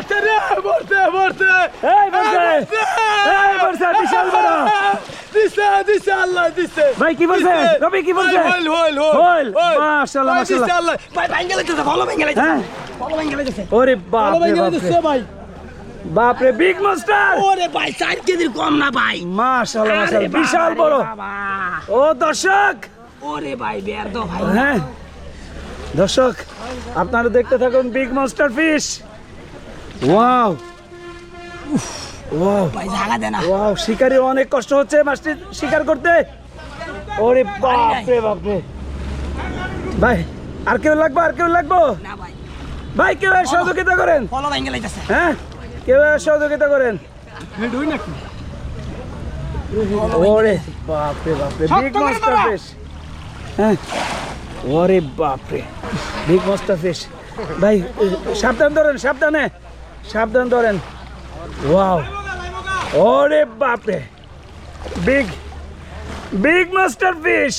বর্তে রে বর্তে এই বলছে বিশাল বড় দিছে আল্লাহ দিছে ভাই কি বলছে রবি কি বলছে হল মাশাআল্লাহ মাশাআল্লাহ ভাই ভাঙ্গে লাগতেছে ভালো ভাঙ্গে লাগতেছে হ্যাঁ ভালো ভাঙ্গে লাগতেছে ওরে বাপ রে ভাঙ্গে বাপ লাগতেছে রে ভাই বাপ রে বিগ মাস্টার ওরে ভাই 4 কেজির কম না ভাই মাশাআল্লাহ মাশাআল্লাহ বিশাল বড় বাবা ও দর্শক ওরে ভাই বের দাও ভাই হ্যাঁ দর্শক আপনারা দেখতে থাকুন big master fish wow wow ভাই জায়গা দে না ওয়াও শিকারি অনেক কষ্ট হচ্ছে মাছটি শিকার করতে ওরে বাপ রে বাপ রে ভাই আর কেউ লাগবো না ভাই ভাই কেউ সহযোগিতা করেন ভালো ভাঙ্গে লাগতেছে হ্যাঁ কেউ সহযোগিতা করেন হেডুই নাকি ওরে বাপ রে বিগ মাস্টার ফিশ হ্যাঁ ওরে বাপ রে বিগ মাস্টার ফিশ ভাই সাবধান ধরেন ওয়াও ওরে বাপ রে বিগ মাস্টার ফিশ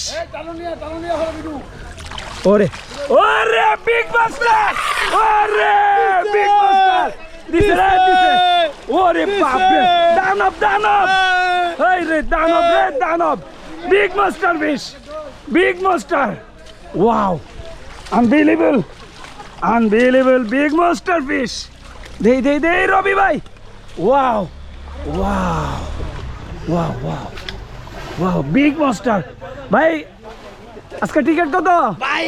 ওরে বিগ মাস্টার দিছে ওরে বাপ রে দানব এই রে দানব big master fish big master wow unbelievable big master fish দে রবি ভাই ওয়াও বিগ মাস্টার ভাই আজকে টিকিট কত ভাই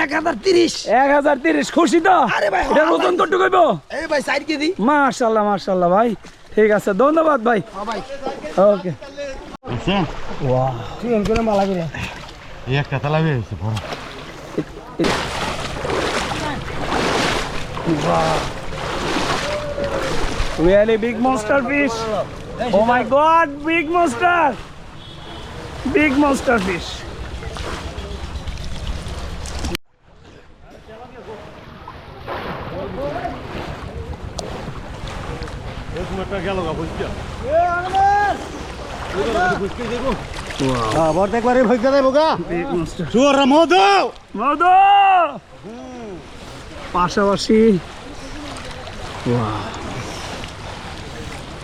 1030 1030 খুশি তো আরে ভাই, এটা নতুন কত কইব এই ভাই 4 কেজি মাশাআল্লাহ ভাই ঠিক আছে ধন্যবাদ ভাই হ্যাঁ ভাই ওকে ওয়াও ট্রেন করে মালা করে একটা তালাবি হয়েছে বড় Really big monster fish. Oh my god, big monster fish. বড় একবারে ভয় করে বোকা Big monster. জোর মধু মধু পাশাপাশি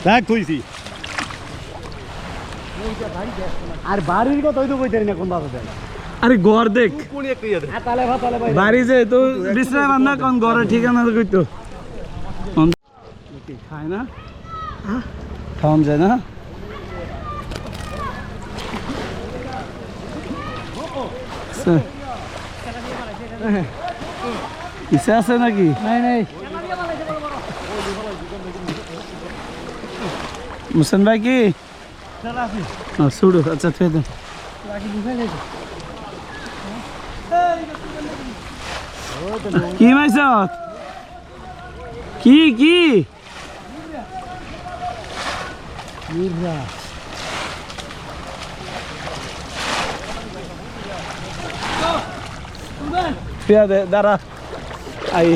দেখ কইছি আর বাড়ির কথা হয়তো কইতে না কোন বাবা দেয় আরে ঘর দেখ কোনি একটা ইয়া দে বাড়ি যে তো বিশ্রাম আন না কোন ঘরে ঠিকানা কইতো খায় না খাওয়ান যায় না ইচ্ছা আছে নাকি নাই মুসন ভাই কি ছুড়ো আচ্ছা থুয়ে দেন কি মাইছ কি দাঁড়া আই